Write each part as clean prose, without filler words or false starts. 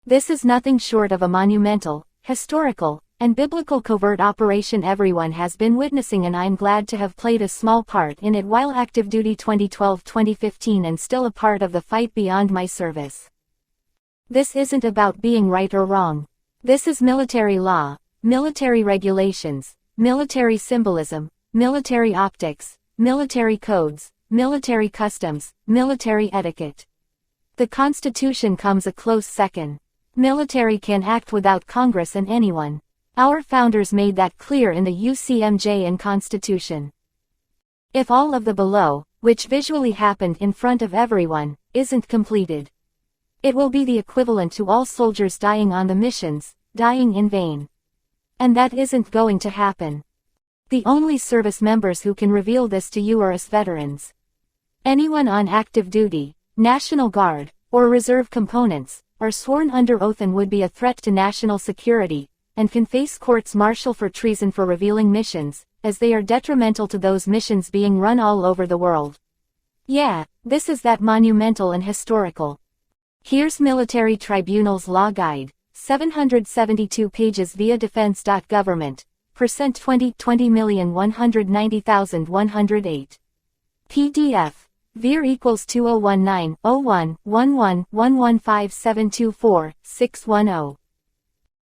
This is nothing short of a monumental, historical, and biblical covert operation everyone has been witnessing, and I'm glad to have played a small part in it while active duty 2012-2015 and still a part of the fight beyond my service. This isn't about being right or wrong. This is military law, military regulations, military symbolism, military optics, military codes, military customs, military etiquette. The Constitution comes a close second. Military can act without Congress and anyone. Our founders made that clear in the UCMJ and Constitution. If all of the below, which visually happened in front of everyone, isn't completed, it will be the equivalent to all soldiers dying on the missions, dying in vain. And that isn't going to happen. The only service members who can reveal this to you are us veterans. Anyone on active duty, National Guard, or reserve components, are sworn under oath and would be a threat to national security, and can face courts-martial for treason for revealing missions, as they are detrimental to those missions being run all over the world. Yeah, this is that monumental and historical. Here's Military Tribunal's Law Guide, 772 pages via defense.government, percent 20,190,108. PDF. VIR equals 2019-01-11-115724-610.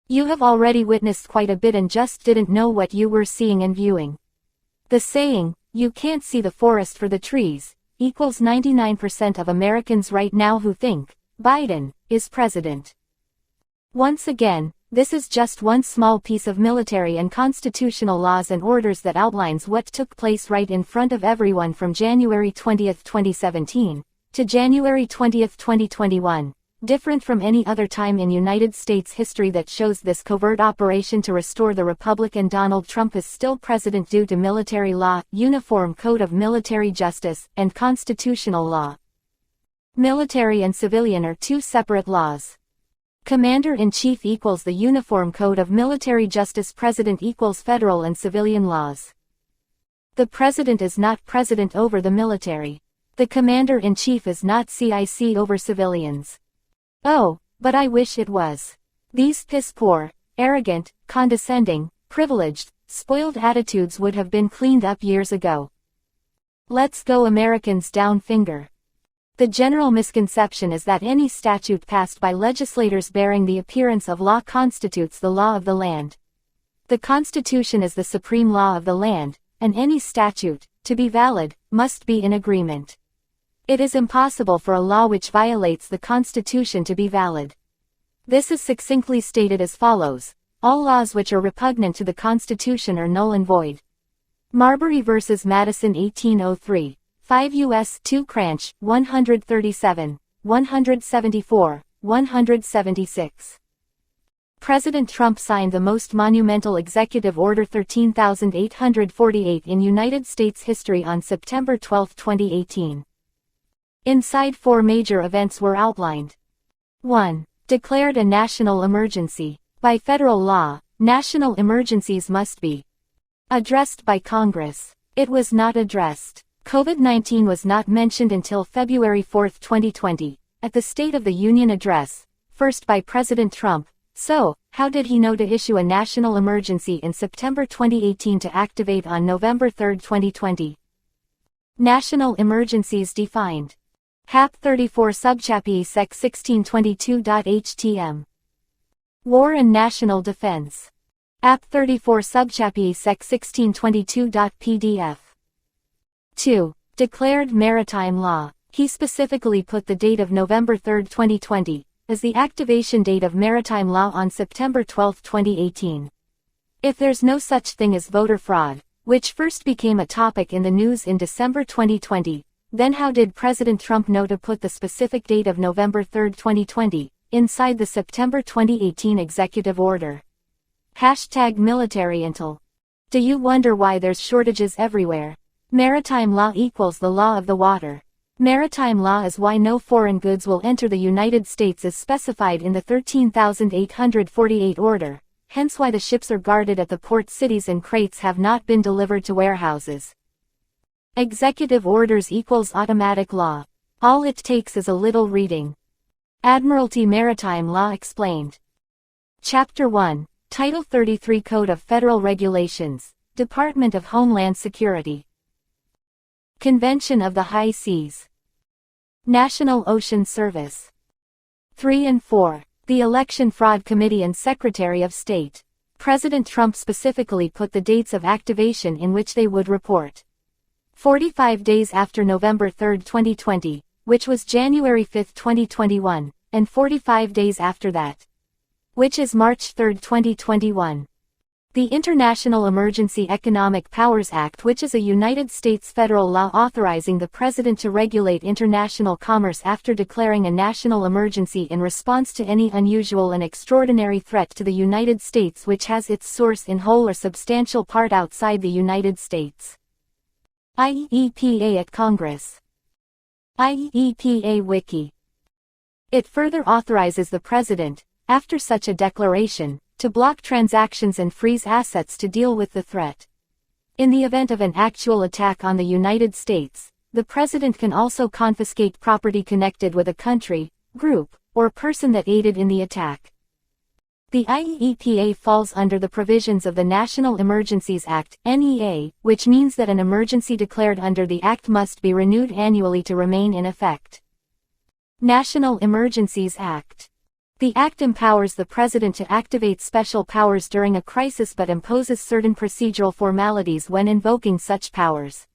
You have already witnessed quite a bit and just didn't know what you were seeing and viewing. The saying, "You can't see the forest for the trees," equals 99% of Americans right now who think Biden is president. Once again, this is just one small piece of military and constitutional laws and orders that outlines what took place right in front of everyone from January 20, 2017, to January 20, 2021. Different from any other time in United States history that shows this covert operation to restore the republic, and Donald Trump is still president due to military law, Uniform Code of Military Justice, and constitutional law. Military and civilian are two separate laws. Commander-in-Chief equals the Uniform Code of Military Justice. President equals federal and civilian laws. The president is not president over the military. The commander-in-chief is not CIC over civilians. Oh, but I wish it was. These piss-poor, arrogant, condescending, privileged, spoiled attitudes would have been cleaned up years ago. Let's go Americans down finger. The general misconception is that any statute passed by legislators bearing the appearance of law constitutes the law of the land. The Constitution is the supreme law of the land, and any statute, to be valid, must be in agreement. It is impossible for a law which violates the Constitution to be valid. This is succinctly stated as follows: all laws which are repugnant to the Constitution are null and void. Marbury v. Madison 1803, 5 U.S. 2 Cranch, 137, 174, 176. President Trump signed the most monumental Executive Order 13,848 in United States history on September 12, 2018. Inside 4 major events were outlined. 1. Declared a national emergency. By federal law, national emergencies must be addressed by Congress. It was not addressed. COVID-19 was not mentioned until February 4, 2020, at the State of the Union address, first by President Trump. So, how did he know to issue a national emergency in September 2018 to activate on November 3, 2020? National emergencies defined. HAP 34 Subchapter Sec 1622.htm. War and National Defense. AP 34 Subchapter Sec 1622.pdf. 2. Declared maritime law. He specifically put the date of November 3, 2020, as the activation date of maritime law on September 12, 2018. If there's no such thing as voter fraud, which first became a topic in the news in December 2020, then how did President Trump know to put the specific date of November 3, 2020, inside the September 2018 executive order? #militaryintel. Do you wonder why there's shortages everywhere? Maritime law equals the law of the water. Maritime law is why no foreign goods will enter the United States as specified in the 13,848 order, hence why the ships are guarded at the port cities and crates have not been delivered to warehouses. Executive orders equals automatic law. All it takes is a little reading. Admiralty Maritime Law Explained. Chapter 1, Title 33 Code of Federal Regulations, Department of Homeland Security. Convention of the High Seas. National Ocean Service. 3 and 4. The Election Fraud Committee and Secretary of State. President Trump specifically put the dates of activation in which they would report. 45 days after November 3, 2020, which was January 5, 2021, and 45 days after that, which is March 3, 2021. The International Emergency Economic Powers Act, which is a United States federal law authorizing the President to regulate international commerce after declaring a national emergency in response to any unusual and extraordinary threat to the United States which has its source in whole or substantial part outside the United States. IEEPA at Congress. IEEPA Wiki. It further authorizes the President, after such a declaration, to block transactions and freeze assets to deal with the threat. In the event of an actual attack on the United States, the President can also confiscate property connected with a country, group, or person that aided in the attack. The IEEPA falls under the provisions of the National Emergencies Act, NEA, which means that an emergency declared under the Act must be renewed annually to remain in effect. National Emergencies Act. The Act empowers the President to activate special powers during a crisis but imposes certain procedural formalities when invoking such powers.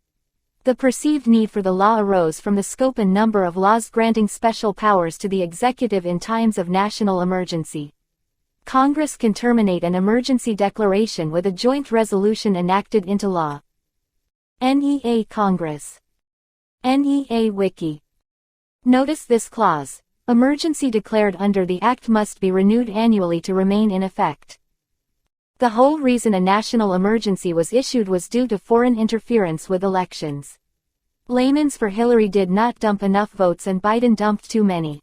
The perceived need for the law arose from the scope and number of laws granting special powers to the executive in times of national emergency. Congress can terminate an emergency declaration with a joint resolution enacted into law. NEA Congress. NEA Wiki. Notice this clause. Emergency declared under the Act must be renewed annually to remain in effect. The whole reason a national emergency was issued was due to foreign interference with elections. Layman's for Hillary did not dump enough votes and Biden dumped too many.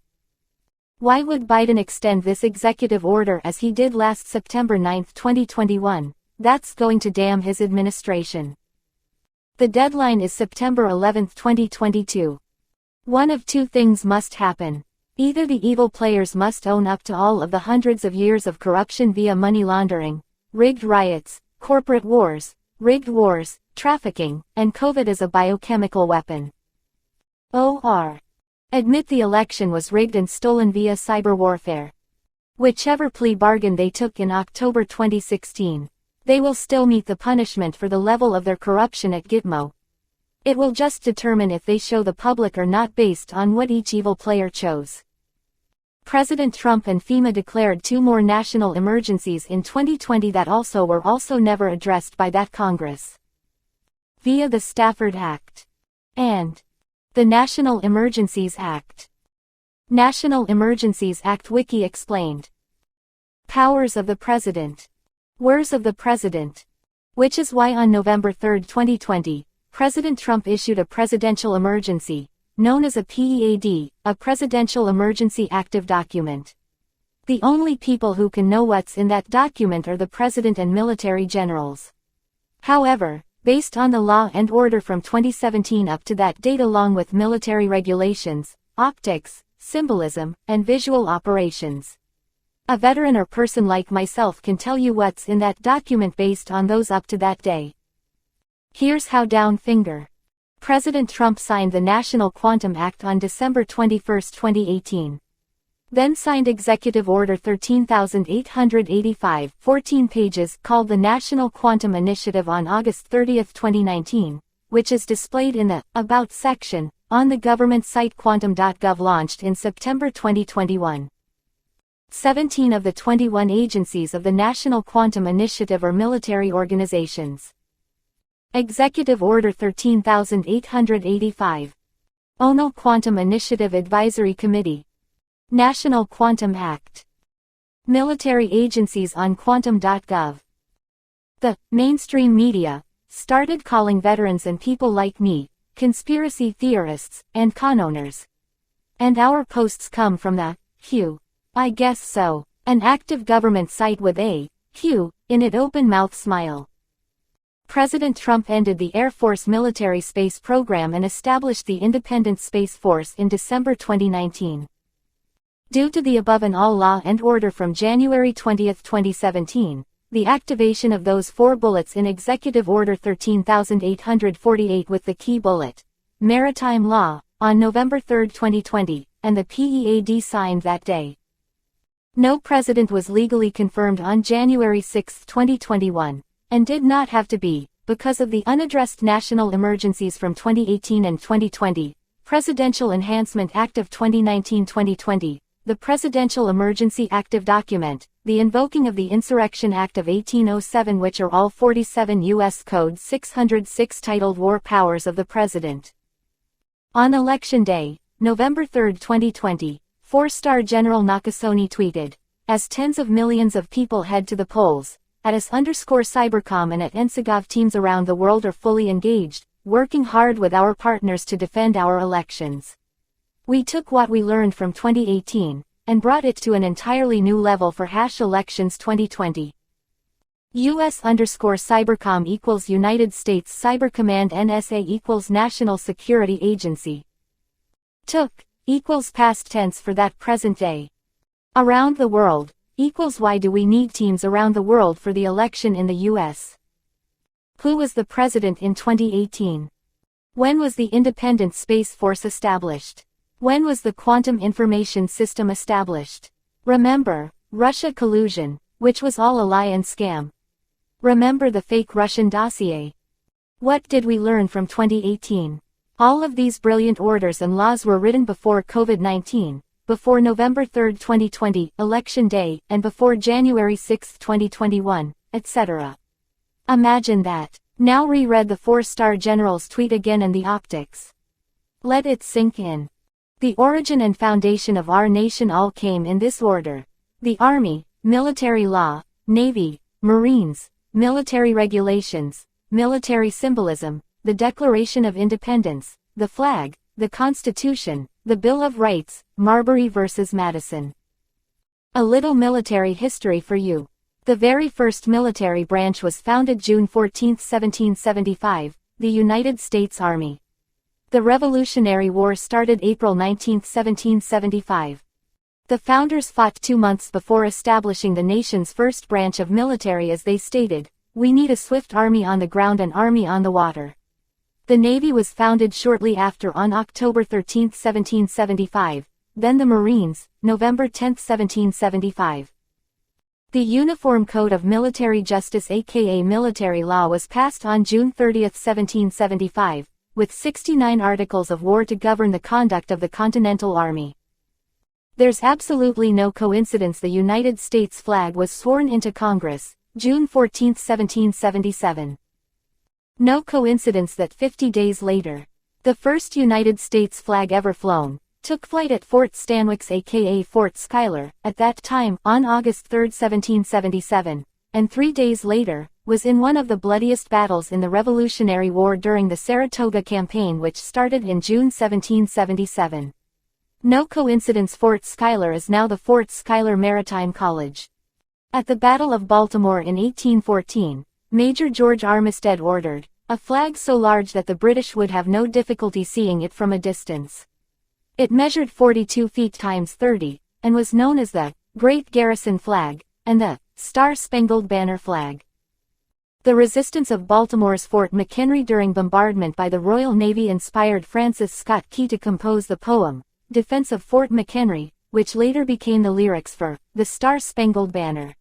Why would Biden extend this executive order as he did last September 9, 2021? That's going to damn his administration. The deadline is September 11, 2022. One of two things must happen. Either the evil players must own up to all of the hundreds of years of corruption via money laundering, rigged riots, corporate wars, rigged wars, trafficking, and COVID as a biochemical weapon. Or admit the election was rigged and stolen via cyber warfare. Whichever plea bargain they took in October 2016, they will still meet the punishment for the level of their corruption at Gitmo. It will just determine if they show the public or not based on what each evil player chose. President Trump and FEMA declared 2 more national emergencies in 2020 that were also never addressed by that Congress. Via the Stafford Act. And the National Emergencies Act. National Emergencies Act Wiki explained. Powers of the President. Where's of the President? Which is why on November 3, 2020, President Trump issued a presidential emergency, known as a PEAD, a Presidential Emergency Active Document. The only people who can know what's in that document are the President and military generals. However, based on the law and order from 2017 up to that date along with military regulations, optics, symbolism, and visual operations, a veteran or person like myself can tell you what's in that document based on those up to that day. Here's how down finger. President Trump signed the National Quantum Act on December 21, 2018. Then signed Executive Order 13,885, 14 pages, called the National Quantum Initiative on August 30, 2019, which is displayed in the About section on the government site quantum.gov, launched in September 2021. 17 of the 21 agencies of the National Quantum Initiative are military organizations. Executive Order 13,885. ONO Quantum Initiative Advisory Committee. National Quantum Act. Military agencies on quantum.gov. The mainstream media started calling veterans and people like me conspiracy theorists and con owners. And our posts come from the Q. I guess so. An active government site with a Q in it, open mouth smile. President Trump ended the Air Force military space program and established the Independent Space Force in December 2019. Due to the above and all law and order from January 20, 2017, the activation of those 4 bullets in Executive Order 13,848 with the key bullet, Maritime Law, on November 3, 2020, and the PEAD signed that day. No president was legally confirmed on January 6, 2021, and did not have to be, because of the unaddressed national emergencies from 2018 and 2020, Presidential Enhancement Act of 2019-2020, the Presidential Emergency Active Document, the invoking of the Insurrection Act of 1807, which are all 47 U.S. Code 606 titled War Powers of the President. On Election Day, November 3, 2020, 4-star General Nakasone tweeted, as tens of millions of people head to the polls, at us_Cybercom and at NCGov teams around the world are fully engaged, working hard with our partners to defend our elections. We took what we learned from 2018, and brought it to an entirely new level for #elections 2020. US_Cybercom equals United States Cyber Command, NSA equals National Security Agency. Took equals past tense for that present day. Around the world equals why do we need teams around the world for the election in the US? Who was the president in 2018? When was the Independent Space Force established? When was the Quantum Information System established? Remember, Russia collusion, which was all a lie and scam. Remember the fake Russian dossier. What did we learn from 2018? All of these brilliant orders and laws were written before COVID-19, before November 3, 2020, Election Day, and before January 6, 2021, etc. Imagine that. Now reread the 4-star general's tweet again and the optics. Let it sink in. The origin and foundation of our nation all came in this order. The Army, military law, Navy, Marines, military regulations, military symbolism, the Declaration of Independence, the flag, the Constitution, the Bill of Rights, Marbury versus Madison. A little military history for you. The very first military branch was founded June 14, 1775, the United States Army. The Revolutionary War started April 19, 1775. The founders fought 2 months before establishing the nation's first branch of military as they stated, "We need a swift army on the ground and army on the water." The Navy was founded shortly after on October 13, 1775, then the Marines, November 10, 1775. The Uniform Code of Military Justice aka Military Law was passed on June 30, 1775. With 69 articles of war to govern the conduct of the Continental Army. There's absolutely no coincidence the United States flag was sworn into Congress, June 14, 1777. No coincidence that 50 days later, the first United States flag ever flown, took flight at Fort Stanwix aka Fort Schuyler, at that time, on August 3, 1777, and 3 days later, was in one of the bloodiest battles in the Revolutionary War during the Saratoga Campaign which started in June 1777. No coincidence Fort Schuyler is now the Fort Schuyler Maritime College. At the Battle of Baltimore in 1814, Major George Armistead ordered a flag so large that the British would have no difficulty seeing it from a distance. It measured 42 feet times 30, and was known as the Great Garrison Flag, and the Star-Spangled Banner Flag. The resistance of Baltimore's Fort McHenry during bombardment by the Royal Navy inspired Francis Scott Key to compose the poem, Defense of Fort McHenry, which later became the lyrics for The Star-Spangled Banner.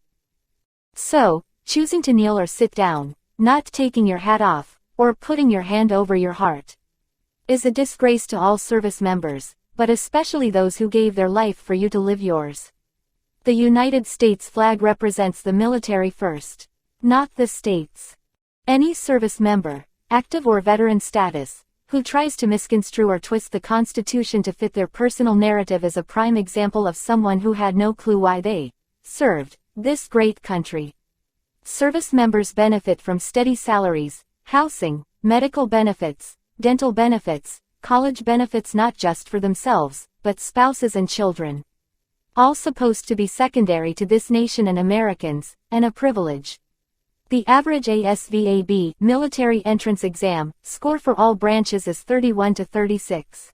So, choosing to kneel or sit down, not taking your hat off, or putting your hand over your heart, is a disgrace to all service members, but especially those who gave their life for you to live yours. The United States flag represents the military first. Not the states. Any service member, active or veteran status, who tries to misconstrue or twist the Constitution to fit their personal narrative is a prime example of someone who had no clue why they served this great country. Service members benefit from steady salaries, housing, medical benefits, dental benefits, college benefits not just for themselves, but spouses and children. All supposed to be secondary to this nation and Americans, and a privilege. The average ASVAB military entrance exam score for all branches is 31 to 36.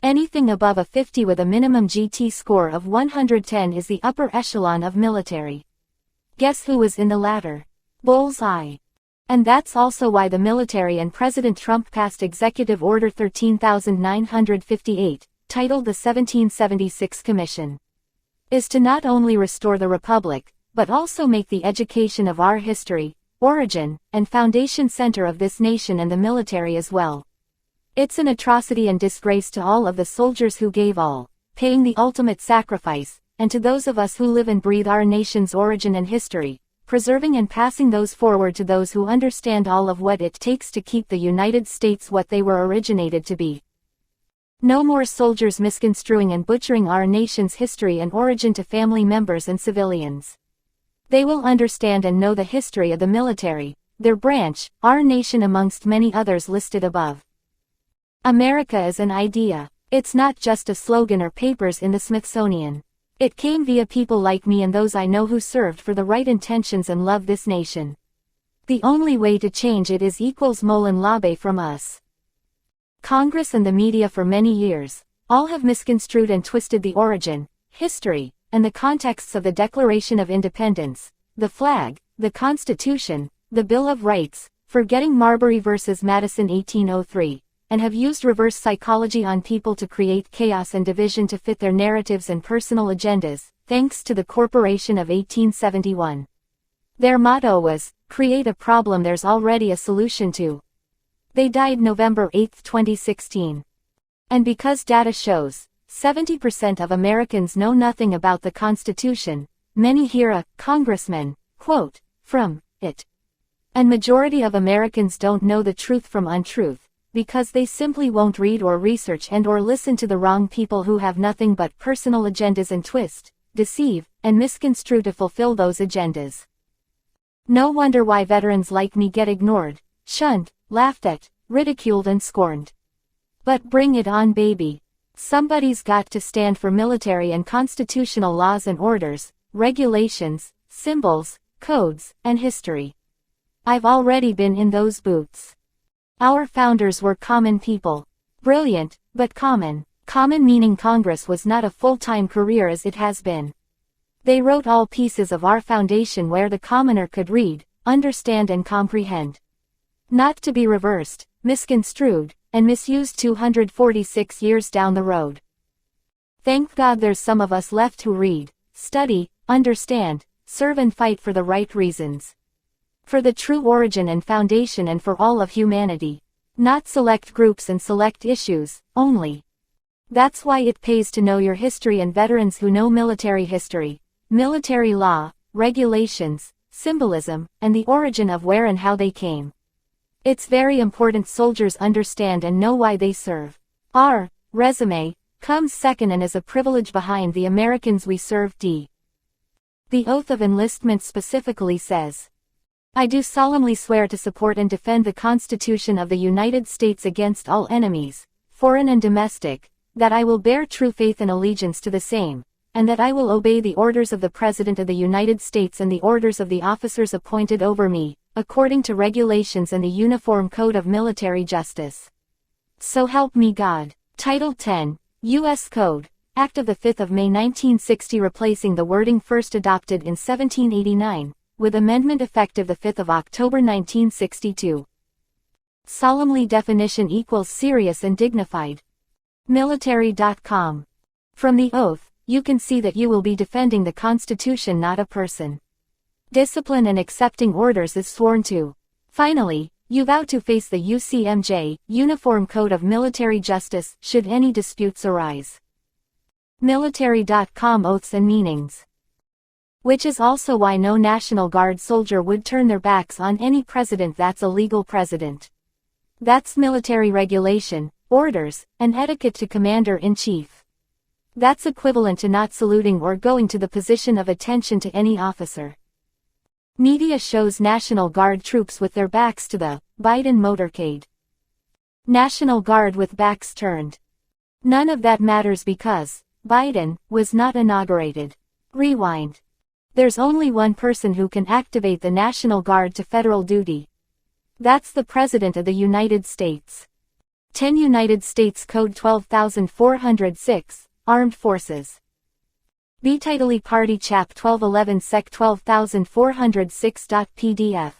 Anything above a 50 with a minimum GT score of 110 is the upper echelon of military. Guess who was in the latter? Bullseye. And that's also why the military and President Trump passed Executive Order 13958, titled the 1776 Commission, is to not only restore the Republic, but also make the education of our history, origin, and foundation center of this nation and the military as well. It's an atrocity and disgrace to all of the soldiers who gave all, paying the ultimate sacrifice, and to those of us who live and breathe our nation's origin and history, preserving and passing those forward to those who understand all of what it takes to keep the United States what they were originated to be. No more soldiers misconstruing and butchering our nation's history and origin to family members and civilians. They will understand and know the history of the military, their branch, our nation amongst many others listed above. America is an idea. It's not just a slogan or papers in the Smithsonian. It came via people like me and those I know who served for the right intentions and love this nation. The only way to change it is Mol and Labe from us. Congress and the media for many years, all have misconstrued and twisted the origin, history, and the contexts of the Declaration of Independence, the flag, the Constitution, the Bill of Rights, forgetting Marbury versus Madison 1803. And have used reverse psychology on people to create chaos and division to fit their narratives and personal agendas, thanks to the Corporation of 1871. Their motto was, create a problem there's already a solution to. They died November 8, 2016. And because data shows, 70% of Americans know nothing about the Constitution, many hear a congressman quote from it. And majority of Americans don't know the truth from untruth, because they simply won't read or research and/or listen to the wrong people who have nothing but personal agendas and twist, deceive, and misconstrue to fulfill those agendas. No wonder why veterans like me get ignored, shunned, laughed at, ridiculed and scorned. But bring it on, baby. Somebody's got to stand for military and constitutional laws and orders, regulations, symbols, codes, and history. I've already been in those boots. Our founders were common people. Brilliant, but common. Common meaning Congress was not a full-time career as it has been. They wrote all pieces of our foundation where the commoner could read, understand and comprehend. Not to be reversed, misconstrued, and misused 246 years down the road. Thank God there's some of us left who read, study, understand, serve and fight for the right reasons. For the true origin and foundation and for all of humanity. Not select groups and select issues, only. That's why it pays to know your history and veterans who know military history, military law, regulations, symbolism, and the origin of where and how they came. It's very important soldiers understand and know why they serve. Our resume comes second and is a privilege behind the Americans we serve. The oath of enlistment specifically says, I do solemnly swear to support and defend the Constitution of the United States against all enemies, foreign and domestic, that I will bear true faith and allegiance to the same, and that I will obey the orders of the President of the United States and the orders of the officers appointed over me, according to regulations and the Uniform Code of Military Justice. So help me God. Title 10, U.S. Code, Act of 5 May 1960 replacing the wording first adopted in 1789. With amendment effective 5 October 1962. Solemnly definition equals serious and dignified. Military.com. From the oath, you can see that you will be defending the Constitution, not a person. Discipline and accepting orders is sworn to. Finally, you vow to face the UCMJ, Uniform Code of Military Justice, should any disputes arise. Military.com Oaths and Meanings. Which is also why no National Guard soldier would turn their backs on any president that's a legal president. That's military regulation, orders, and etiquette to Commander-in-Chief. That's equivalent to not saluting or going to the position of attention to any officer. Media shows National Guard troops with their backs to the Biden motorcade. National Guard with backs turned. None of that matters because Biden was not inaugurated. Rewind. There's only one person who can activate the National Guard to federal duty. That's the President of the United States. 10 United States Code 12406, Armed Forces. B. Title Party Chap 1211 Sec 12406.pdf.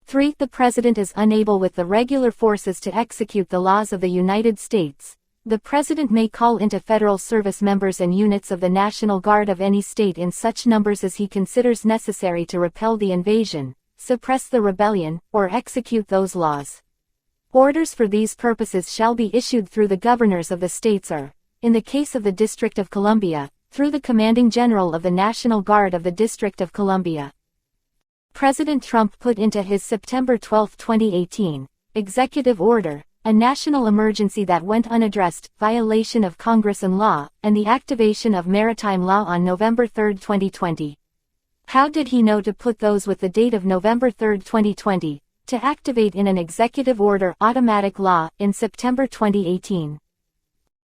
3. The President is unable with the regular forces to execute the laws of the United States. The President may call into federal service members and units of the National Guard of any state in such numbers as he considers necessary to repel the invasion, suppress the rebellion, or execute those laws. Orders for these purposes shall be issued through the governors of the states or, in the case of the District of Columbia, through the Commanding General of the National Guard of the District of Columbia. President Trump put into his September 12, 2018, executive order, a national emergency that went unaddressed, violation of Congress and law, and the activation of maritime law on November 3, 2020. How did he know to put those with the date of November 3, 2020, to activate in an executive order automatic law in September 2018?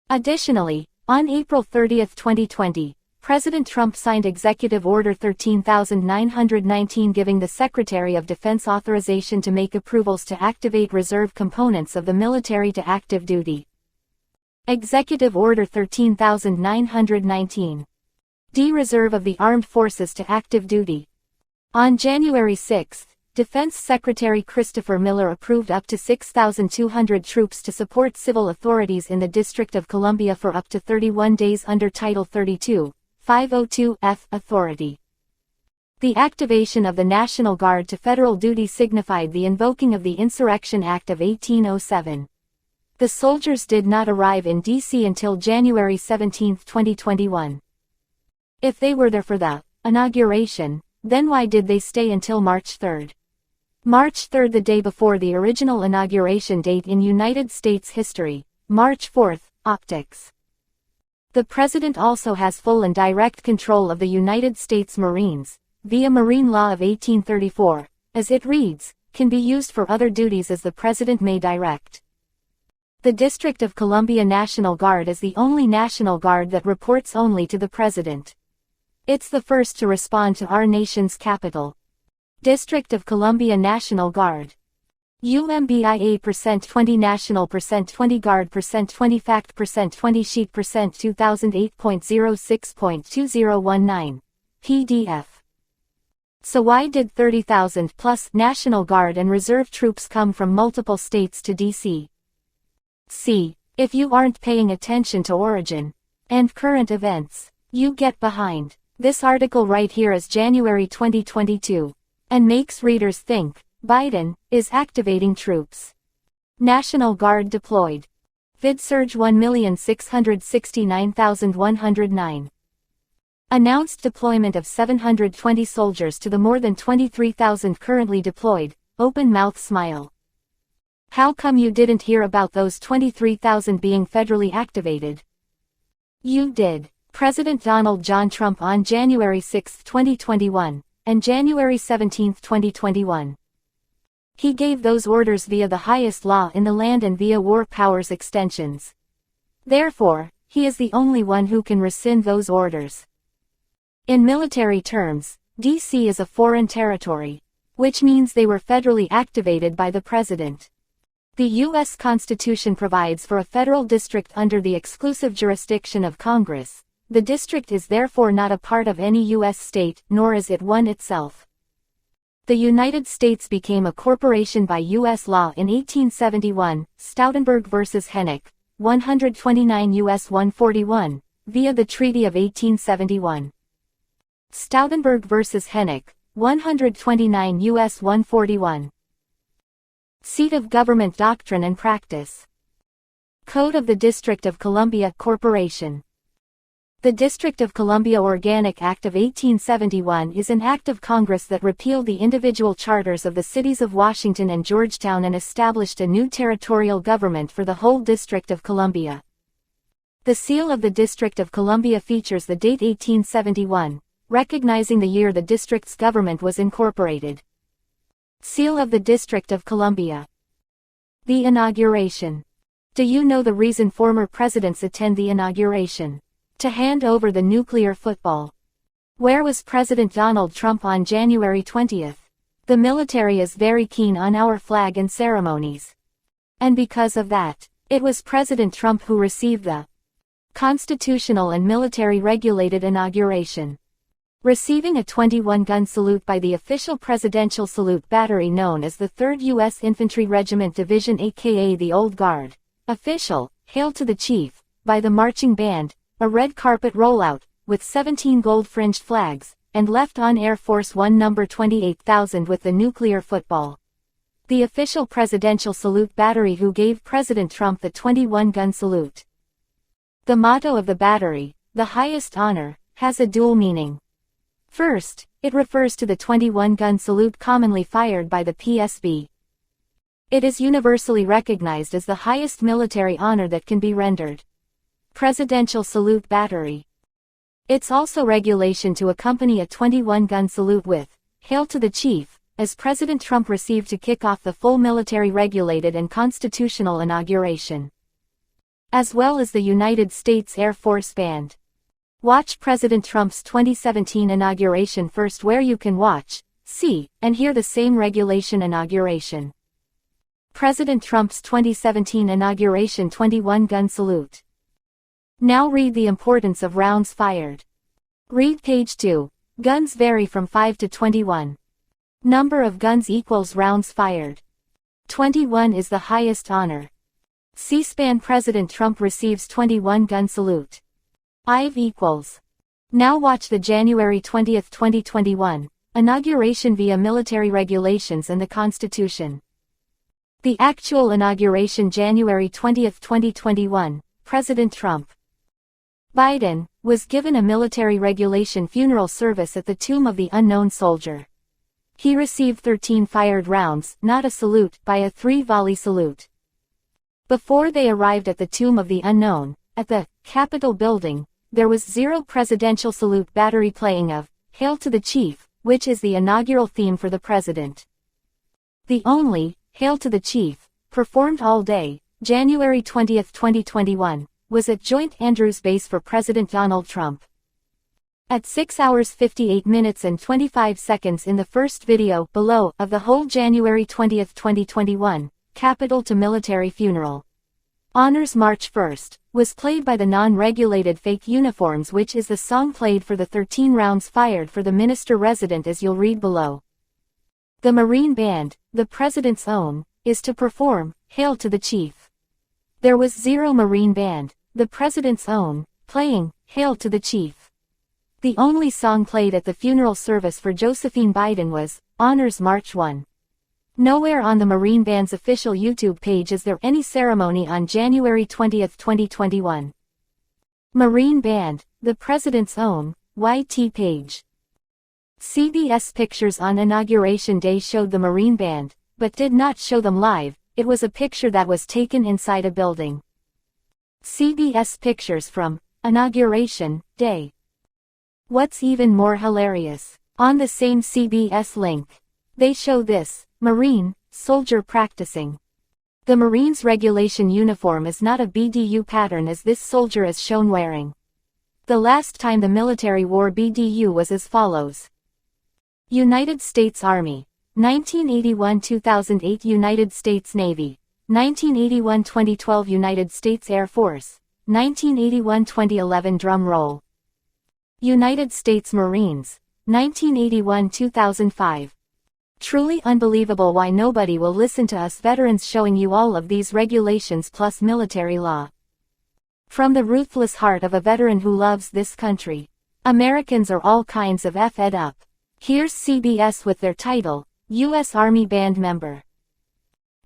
Additionally, on April 30, 2020, President Trump signed Executive Order 13919 giving the Secretary of Defense authorization to make approvals to activate reserve components of the military to active duty. Executive Order 13919. D. Reserve of the Armed Forces to active duty. On January 6, Defense Secretary Christopher Miller approved up to 6,200 troops to support civil authorities in the District of Columbia for up to 31 days under Title 32, 502F authority. The activation of the National Guard to federal duty signified the invoking of the Insurrection Act of 1807. The soldiers did not arrive in D.C. until January 17, 2021. If they were there for the inauguration, then why did they stay until March 3? March 3, the day before the original inauguration date in United States history. March 4, optics. The President also has full and direct control of the United States Marines, via Marine Law of 1834, as it reads, can be used for other duties as the President may direct. The District of Columbia National Guard is the only National Guard that reports only to the President. It's the first to respond to our nation's capital. District of Columbia National Guard. UMBIA %20 National %20 Guard %20 Fact %20 Sheet %2008.06.2019. PDF. So why did 30,000 plus National Guard and Reserve troops come from multiple states to D.C.? See, if you aren't paying attention to origin and current events, you get behind. This article right here is January 2022. And makes readers think, Biden is activating troops. National Guard deployed. VidSurge 1,669,109. Announced deployment of 720 soldiers to the more than 23,000 currently deployed, open mouth smile. How come you didn't hear about those 23,000 being federally activated? You did. President Donald John Trump on January 6, 2021. And January 17, 2021. He gave those orders via the highest law in the land and via war powers extensions. Therefore, he is the only one who can rescind those orders. In military terms, D.C. is a foreign territory, which means they were federally activated by the President. The U.S. Constitution provides for a federal district under the exclusive jurisdiction of Congress. The district is therefore not a part of any U.S. state, nor is it one itself. The United States became a corporation by U.S. law in 1871, Stoutenberg v. Hennick, 129 U.S. 141, via the Treaty of 1871. Stoutenberg v. Hennick, 129 U.S. 141. Seat of Government Doctrine and Practice. Code of the District of Columbia Corporation. The District of Columbia Organic Act of 1871 is an act of Congress that repealed the individual charters of the cities of Washington and Georgetown and established a new territorial government for the whole District of Columbia. The seal of the District of Columbia features the date 1871, recognizing the year the district's government was incorporated. Seal of the District of Columbia. The inauguration. Do you know the reason former presidents attend the inauguration? To hand over the nuclear football. Where was President Donald Trump on January 20? The military is very keen on our flag and ceremonies. And because of that, it was President Trump who received the constitutional and military regulated inauguration. Receiving a 21-gun salute by the official Presidential Salute Battery known as the 3rd U.S. Infantry Regiment Division aka the Old Guard. Official, Hail to the Chief, by the marching band, a red carpet rollout, with 17 gold-fringed flags, and left on Air Force One number 28,000 with the nuclear football. The official Presidential Salute Battery who gave President Trump the 21-gun salute. The motto of the battery, the highest honor, has a dual meaning. First, it refers to the 21-gun salute commonly fired by the PSB. It is universally recognized as the highest military honor that can be rendered. Presidential Salute Battery. It's also regulation to accompany a 21-gun salute with, Hail to the Chief, as President Trump received to kick off the full military regulated and constitutional inauguration. As well as the United States Air Force Band. Watch President Trump's 2017 inauguration first where you can watch, see, and hear the same regulation inauguration. President Trump's 2017 inauguration 21-gun salute. Now read the importance of rounds fired. Read page 2. Guns vary from 5 to 21. Number of guns equals rounds fired. 21 is the highest honor. C-SPAN President Trump receives 21-gun salute. IV equals. Now watch the January 20, 2021, inauguration via military regulations and the Constitution. The actual inauguration January 20, 2021, President Trump. Biden, was given a military regulation funeral service at the Tomb of the Unknown Soldier. He received 13 fired rounds, not a salute, by a 3-volley salute. Before they arrived at the Tomb of the Unknown, at the Capitol building, there was 0 presidential salute battery playing of, Hail to the Chief, which is the inaugural theme for the president. The only, Hail to the Chief, performed all day, January 20, 2021, was at Joint Andrews Base for President Donald Trump. At 6 hours 58 minutes and 25 seconds in the first video, below, of the whole January 20, 2021, Capitol to Military Funeral. Honors March 1st, was played by the non-regulated Fake Uniforms which is the song played for the 13 rounds fired for the minister resident as you'll read below. The Marine Band, the President's own, is to perform, Hail to the Chief. There was 0 Marine Band, the President's own, playing, Hail to the Chief. The only song played at the funeral service for Josephine Biden was, Honors March 1. Nowhere on the Marine Band's official YouTube page is there any ceremony on January 20, 2021. Marine Band, the President's own, YT page. CBS pictures on Inauguration Day showed the Marine Band, but did not show them live. It was a picture that was taken inside a building. CBS pictures from Inauguration Day. What's even more hilarious, on the same CBS link, they show this Marine soldier practicing. The Marines' regulation uniform is not a BDU pattern as this soldier is shown wearing. The last time the military wore BDU was as follows. United States Army, 1981-2008 United States Navy, 1981-2012 United States Air Force, 1981-2011 drum roll. United States Marines, 1981-2005. Truly unbelievable why nobody will listen to us veterans showing you all of these regulations plus military law. From the ruthless heart of a veteran who loves this country. Americans are all kinds of F'd up. Here's CBS with their title, U.S. Army Band Member.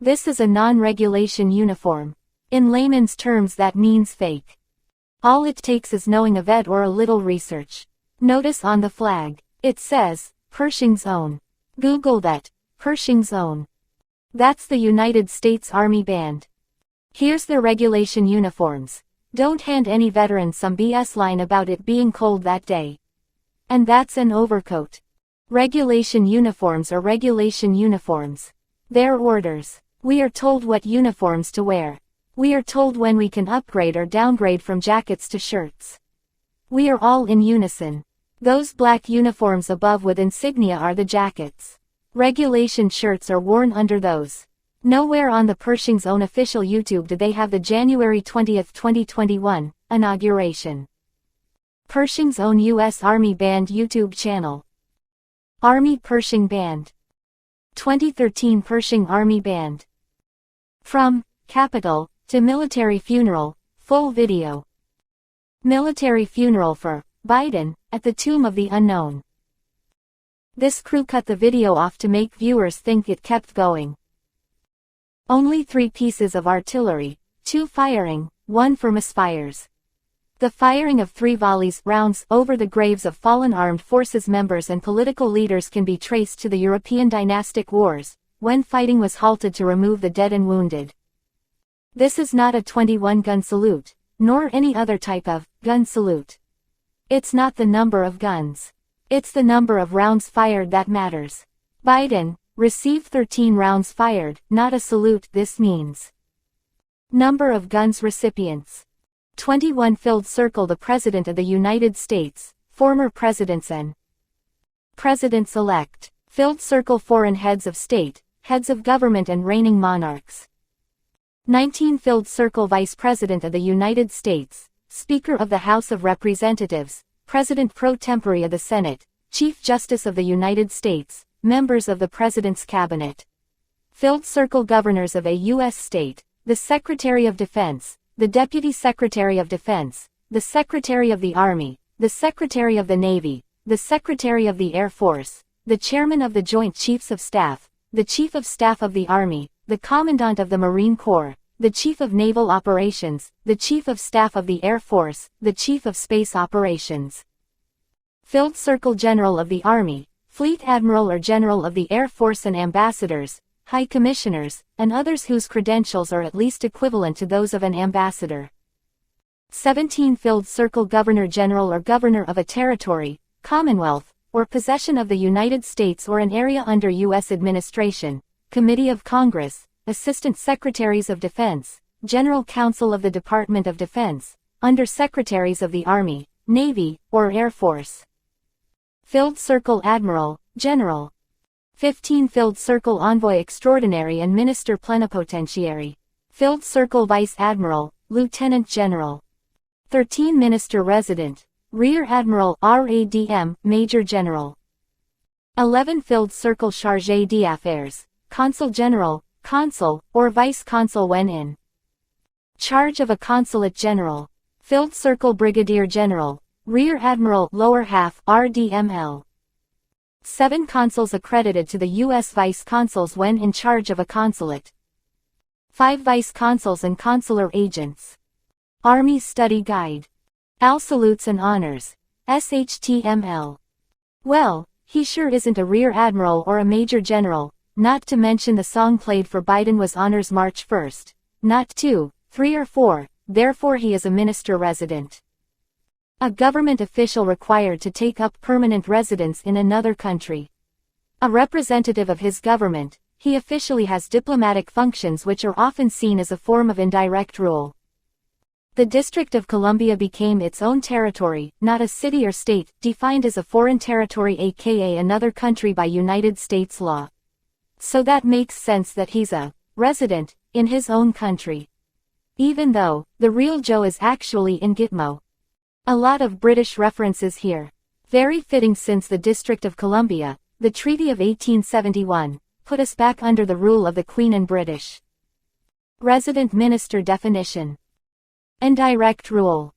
This is a non-regulation uniform. In layman's terms that means fake. All it takes is knowing a vet or a little research. Notice on the flag, it says, Pershing's Own. Google that, Pershing's Own. That's the United States Army Band. Here's their regulation uniforms. Don't hand any veteran some BS line about it being cold that day. And that's an overcoat. Regulation uniforms are regulation uniforms. They're orders. We are told what uniforms to wear. We are told when we can upgrade or downgrade from jackets to shirts. We are all in unison. Those black uniforms above with insignia are the jackets. Regulation shirts are worn under those. Nowhere on the Pershing's own official YouTube did they have the January 20, 2021, inauguration. Pershing's own U.S. Army Band YouTube channel. Army Pershing Band. 2013 Pershing Army Band. From Capitol to Military Funeral, full video. Military funeral for Biden at the Tomb of the Unknown. This crew cut the video off to make viewers think it kept going. Only 3 pieces of artillery, 2 firing, 1 for misfires. The firing of 3 volleys rounds over the graves of fallen armed forces members and political leaders can be traced to the European dynastic wars, when fighting was halted to remove the dead and wounded. This is not a 21-gun salute, nor any other type of gun salute. It's not the number of guns. It's the number of rounds fired that matters. Biden received 13 rounds fired, not a salute. This means number of guns recipients. 21 filled circle the President of the United States, former presidents and presidents-elect. Filled circle foreign heads of state, heads of government and reigning monarchs. 19 filled circle Vice President of the United States, Speaker of the House of Representatives, President pro tempore of the Senate, Chief Justice of the United States, members of the President's Cabinet. Filled circle governors of a U.S. state, the Secretary of Defense, the Deputy Secretary of Defense, the Secretary of the Army, the Secretary of the Navy, the Secretary of the Air Force, the Chairman of the Joint Chiefs of Staff, the Chief of Staff of the Army, the Commandant of the Marine Corps, the Chief of Naval Operations, the Chief of Staff of the Air Force, the Chief of Space Operations. Filled circle General of the Army, Fleet Admiral or General of the Air Force and ambassadors, high commissioners, and others whose credentials are at least equivalent to those of an ambassador. 17 filled circle Governor General or Governor of a territory, Commonwealth, or possession of the United States or an area under U.S. administration, Committee of Congress, Assistant Secretaries of Defense, General Counsel of the Department of Defense, Under Secretaries of the Army, Navy, or Air Force. Filled circle Admiral, General. 15 filled circle Envoy Extraordinary and Minister Plenipotentiary. Filled circle Vice Admiral, Lieutenant General. 13 Minister Resident, Rear Admiral RADM, Major General. 11 filled circle Chargé d'Affaires, Consul General, Consul, or Vice Consul when in charge of a Consulate General. Filled circle Brigadier General, Rear Admiral Lower Half RDML. 7 consuls accredited to the U.S. vice consuls when in charge of a consulate. 5 vice consuls and consular agents. Army Study Guide. AL Salutes and Honors. SHTML. Well, he sure isn't a rear admiral or a major general, not to mention the song played for Biden was honors March 1st, not 2, 3 or 4, therefore he is a minister resident. A government official required to take up permanent residence in another country. A representative of his government, he officially has diplomatic functions which are often seen as a form of indirect rule. The District of Columbia became its own territory, not a city or state, defined as a foreign territory aka another country by United States law. So that makes sense that he's a resident in his own country. Even though the real Joe is actually in Gitmo. A lot of British references here. Very fitting since the District of Columbia, the Treaty of 1871, put us back under the rule of the Queen and British. Resident Minister definition. Indirect rule.